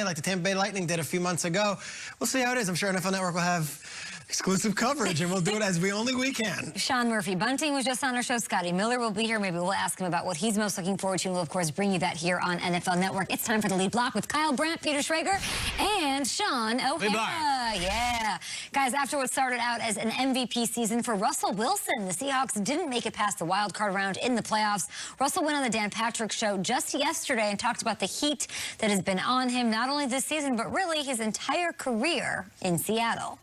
like the Tampa Bay Lightning did a few months ago. We'll see how it is. I'm sure NFL Network will have exclusive coverage, and we'll do it as we can. Sean Murphy Bunting was just on our show. Scotty Miller will be here. Maybe we'll ask him about what he's most looking forward to. And we'll, of course, bring you that here on NFL Network. It's time for the lead block with Kyle Brandt, Peter Schrager, and Sean O'Hara. Yeah. Guys, after what started out as an MVP season for Russell Wilson, the Seahawks didn't make it past the wild card round in the playoffs. Russell went on the Dan Patrick Show just yesterday and talked about the heat that has been on him, not only this season, but really his entire career in Seattle.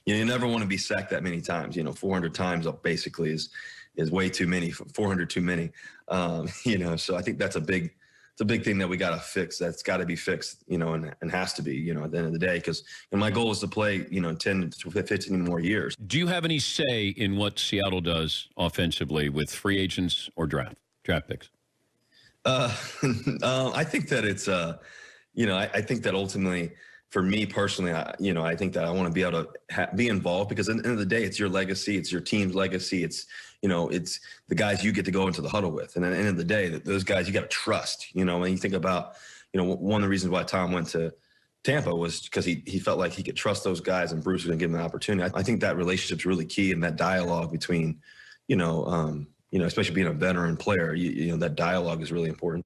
You never want to be sacked that many times. 400 times basically is way too many. 400 too many. So I think that's a big thing that we got to fix. That's got to be fixed, and has to be, at the end of the day, because my goal is to play, 10 to 15 more years. Do you have any say in what Seattle does offensively with free agents or draft picks? I think that it's, I think that ultimately, for me personally, I think that I want to be able to be involved, because at the end of the day, it's your legacy, it's your team's legacy, it's the guys you get to go into the huddle with, and at the end of the day, those guys you got to trust. When you think about, one of the reasons why Tom went to Tampa was because he felt like he could trust those guys, and Bruce was going to give him an opportunity. I think that relationship's really key, and that dialogue between, especially being a veteran player, that dialogue is really important.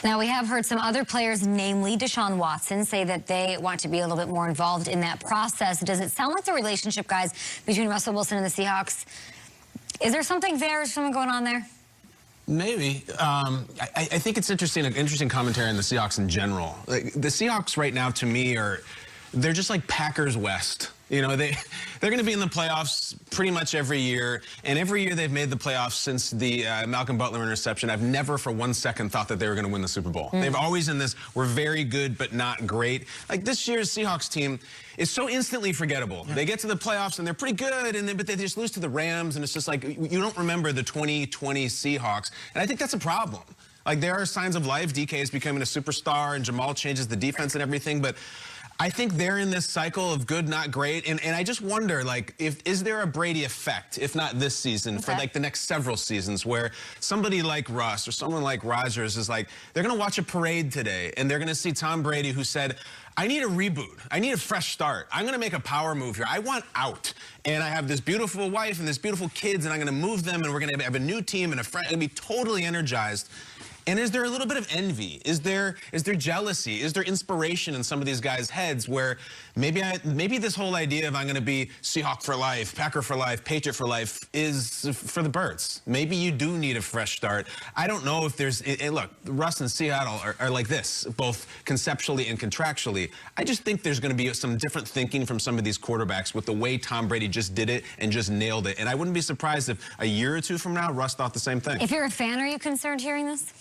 Now, we have heard some other players, namely Deshaun Watson, say that they want to be a little bit more involved in that process. Does it sound like the relationship, guys, between Russell Wilson and the Seahawks, is there something there? Is something going on there? Maybe. I think it's interesting, an interesting commentary on the Seahawks in general. Like, the Seahawks right now, to me, they're just like Packers West. They're going to be in the playoffs pretty much every year, and every year they've made the playoffs since the Malcolm Butler interception. I've never for one second thought that they were going to win the Super Bowl. They've always in this, we're very good but not great. Like this year's Seahawks team is so instantly forgettable. They get to the playoffs and they're pretty good, but they just lose to the Rams, and it's just like you don't remember the 2020 Seahawks, and I think that's a problem. Like, there are signs of life. DK is becoming a superstar, and Jamal changes the defense and everything, but I think they're in this cycle of good, not great, and I just wonder, like, is there a Brady effect, if not this season, for like the next several seasons, where somebody like Russ or someone like Rodgers is like, they're going to watch a parade today, and they're going to see Tom Brady, who said, I need a reboot. I need a fresh start. I'm going to make a power move here. I want out. And I have this beautiful wife and this beautiful kids, and I'm going to move them, and we're going to have a new team and a friend, and be totally energized. And is there a little bit of envy? Is there jealousy? Is there inspiration in some of these guys' heads where maybe this whole idea of I'm going to be Seahawk for life, Packer for life, Patriot for life is for the birds? Maybe you do need a fresh start. I don't know if there's... look, Russ and Seattle are like this, both conceptually and contractually. I just think there's going to be some different thinking from some of these quarterbacks with the way Tom Brady just did it and just nailed it. And I wouldn't be surprised if a year or two from now, Russ thought the same thing. If you're a fan, are you concerned hearing this?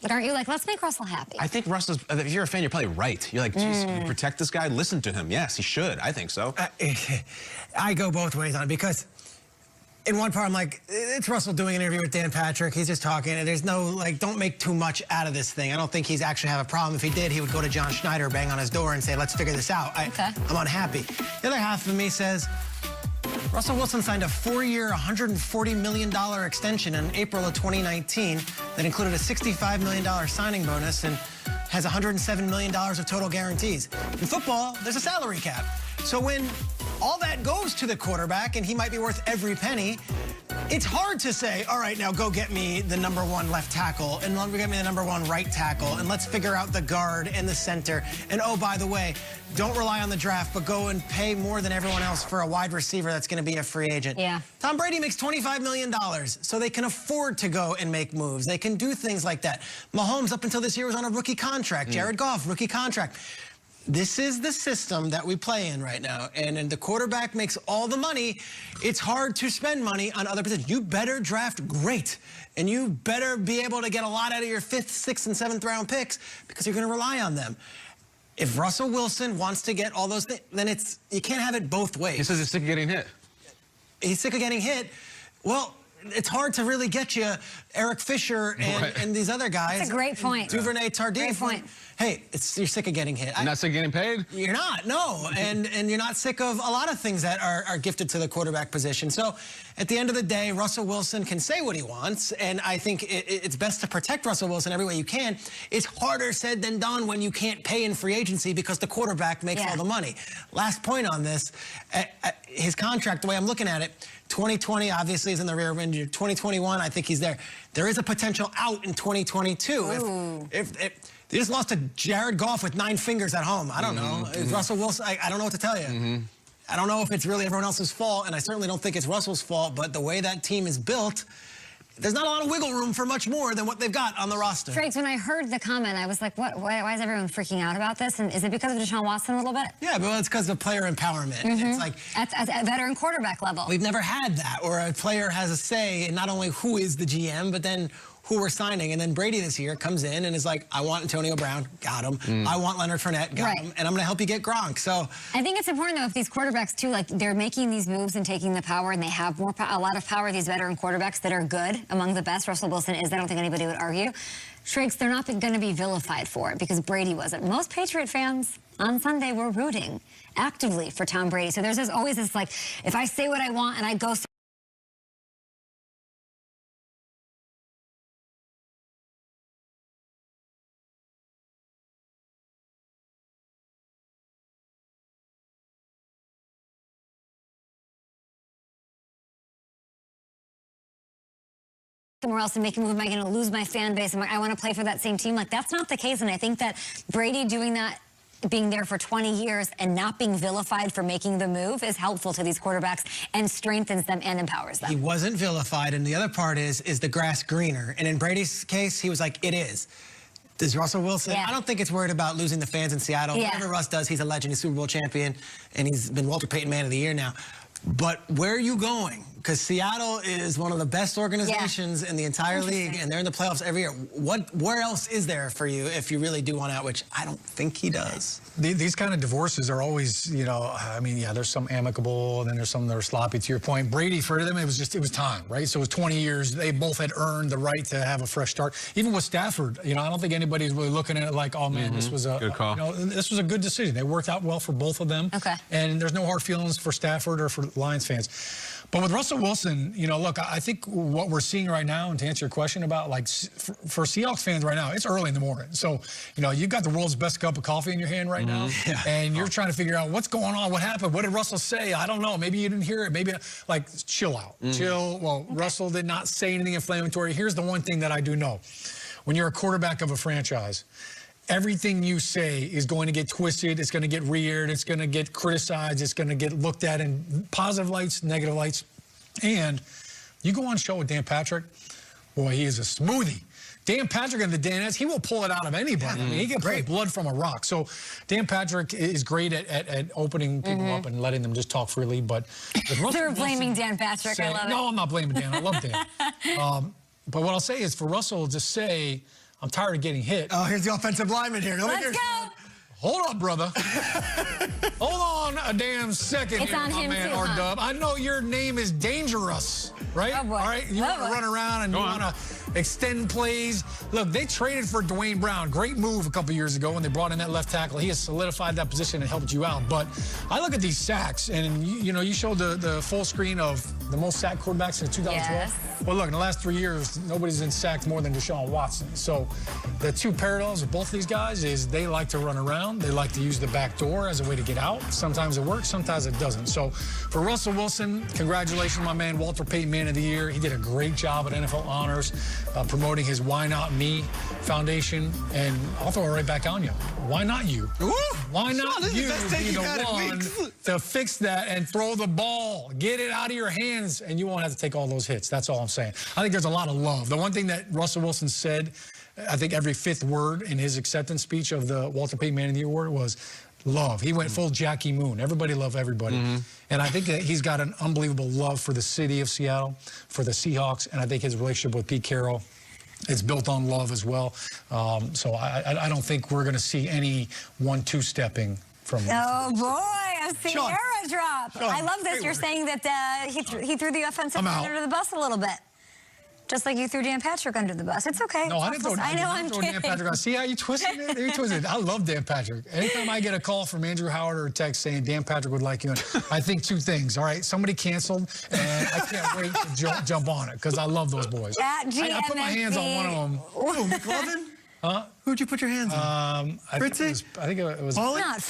But aren't you like, let's make Russell happy? I think Russell's, if you're a fan, you're probably right. You're like, geez, you protect this guy? Listen to him. Yes, he should. I think so. I go both ways on it, because in one part, I'm like, it's Russell doing an interview with Dan Patrick. He's just talking, and there's no, like, don't make too much out of this thing. I don't think he's actually have a problem. If he did, he would go to John Schneider, bang on his door, and say, let's figure this out. I'm unhappy. The other half of me says, Russell Wilson signed a 4-year, $140 million extension in April of 2019 that included a $65 million signing bonus and has $107 million of total guarantees. In football, there's a salary cap. So when all that goes to the quarterback and he might be worth every penny, it's hard to say, all right, now go get me the #1 left tackle, and get me the #1 right tackle, and let's figure out the guard and the center. And oh, by the way, don't rely on the draft, but go and pay more than everyone else for a wide receiver that's going to be a free agent. Yeah. Tom Brady makes $25 million, so they can afford to go and make moves. They can do things like that. Mahomes, up until this year, was on a rookie contract. Jared Goff, rookie contract. This is the system that we play in right now, and the quarterback makes all the money. It's hard to spend money on other positions. You better draft great, and you better be able to get a lot out of your 5th, 6th, and 7th round picks, because you're going to rely on them. If Russell Wilson wants to get all those things, then you can't have it both ways. He says he's sick of getting hit. He's sick of getting hit. Well, it's hard to really get you Eric Fisher and these other guys. That's a great point. Duvernay, Tardif. Great point. Hey, you're sick of getting hit. You're not sick of getting paid? You're not, no. And you're not sick of a lot of things that are gifted to the quarterback position. So at the end of the day, Russell Wilson can say what he wants, and I think it's best to protect Russell Wilson every way you can. It's harder said than done when you can't pay in free agency because the quarterback makes all the money. Last point on this, his contract, the way I'm looking at it, 2020 obviously is in the rear window. 2021, I think he's there. There is a potential out in 2022. If they just lost to Jared Goff with 9 fingers at home. I don't know. Russell Wilson, I don't know what to tell you. I don't know if it's really everyone else's fault, and I certainly don't think it's Russell's fault, but the way that team is built, there's not a lot of wiggle room for much more than what they've got on the roster. Frakes, when I heard the comment, I was like, what? Why is everyone freaking out about this? And is it because of Deshaun Watson a little bit? Yeah, but it's because of player empowerment. It's like at a veteran quarterback level. We've never had that, where a player has a say in not only who is the GM, but then who we're signing. And then Brady this year comes in and is like, I want Antonio Brown, got him. I want Leonard Fournette, got him. And I'm going to help you get Gronk. So I think it's important, though, if these quarterbacks, too, like they're making these moves and taking the power, and they have a lot of power, these veteran quarterbacks that are good, among the best. Russell Wilson is, I don't think anybody would argue. Shrakes, they're not going to be vilified for it because Brady wasn't. Most Patriot fans on Sunday were rooting actively for Tom Brady. So there's always this, like, if I say what I want and I go somewhere else and make a move, am I going to lose my fan base? I want to play for that same team. Like, that's not the case. And I think that Brady doing that, being there for 20 years and not being vilified for making the move is helpful to these quarterbacks and strengthens them and empowers them. He wasn't vilified, and the other part is the grass greener? And in Brady's case, he was like, it is. Does Russell Wilson? I don't think it's worried about losing the fans in Seattle. Whatever Russ does, he's a legend. He's Super Bowl champion, and he's been Walter Payton Man of the Year now. But where are you going? Because Seattle is one of the best organizations in the entire league, and they're in the playoffs every year. Where else is there for you if you really do want out, which I don't think he does? These kind of divorces are always, you know, I mean, yeah, there's some amicable, and then there's some that are sloppy, to your point. Brady, for them, it was time, right? So it was 20 years. They both had earned the right to have a fresh start. Even with Stafford, you know, I don't think anybody's really looking at it like, oh, man, this was a good call. You know, this was a good decision. They worked out well for both of them. And there's no hard feelings for Stafford or for Lions fans. But with Russell Wilson, you know, look, I think what we're seeing right now, and to answer your question about, like, for Seahawks fans right now, it's early in the morning. So, you know, you've got the world's best cup of coffee in your hand right now, and you're trying to figure out what's going on, what happened, what did Russell say? I don't know. Maybe you didn't hear it. Maybe, like, chill out. Chill. Well, Russell did not say anything inflammatory. Here's the one thing that I do know. When you're a quarterback of a franchise, everything you say is going to get twisted, it's going to get re-aired, it's going to get criticized, it's going to get looked at in positive lights, negative lights. And you go on show with Dan Patrick, boy, he is a smoothie. Dan Patrick and the Danettes, he will pull it out of anybody. I mean, he can pull blood from a rock. So Dan Patrick is great at opening people up and letting them just talk freely. But they're blaming Dan Patrick. I love it. No, I'm not blaming Dan. I love Dan. But what I'll say is for Russell to say, I'm tired of getting hit. Oh, here's the offensive lineman here. Let's go. Hold up, brother. Hold on a damn second. It's on him man, too, R-Dub. I know your name is Dangerous, right? Oh, boy. All right, you want to run around and you want to extend plays. Look, they traded for Dwayne Brown. Great move a couple years ago when they brought in that left tackle. He has solidified that position and helped you out. But I look at these sacks, and you know, you showed the full screen of the most sacked quarterbacks since 2012. Well, look, in the last 3 years, nobody's been sacked more than Deshaun Watson. So the two parallels of both of these guys is they like to run around. They like to use the back door as a way to get out. Sometimes it works, sometimes it doesn't. So for Russell Wilson, congratulations, my man, Walter Payton Man of the Year. He did a great job at NFL Honors promoting his Why Not Me Foundation. And I'll throw it right back on you. Why not you? Ooh, why not Sean, you be the one to fix that and throw the ball? Get it out of your hands, and you won't have to take all those hits. That's all I'm saying. I think there's a lot of love. The one thing that Russell Wilson said, I think every fifth word in his acceptance speech of the Walter Payton Man of the Year award was love. He went full Jackie Moon. Everybody love everybody. And I think that he's got an unbelievable love for the city of Seattle, for the Seahawks, and I think his relationship with Pete Carroll, it's built on love as well. So I don't think we're going to see any 1-2 stepping from him. Oh, boy, a Sierra drop. I love this. You're saying that he threw the offensive line under the bus a little bit. Just like you threw Dan Patrick under the bus. It's okay. No, I didn't throw, I know, I'm throw kidding. Dan Patrick on. See how you twisted it? You twisted it. I love Dan Patrick. Anytime I get a call from Andrew Howard or a text saying Dan Patrick would like you, I think two things. All right, somebody canceled, and I can't wait to jump on it because I love those boys. At I put my hands on one of them. Oh, McLovin? Huh? Who'd you put your hands on? I think it was Paulie? Not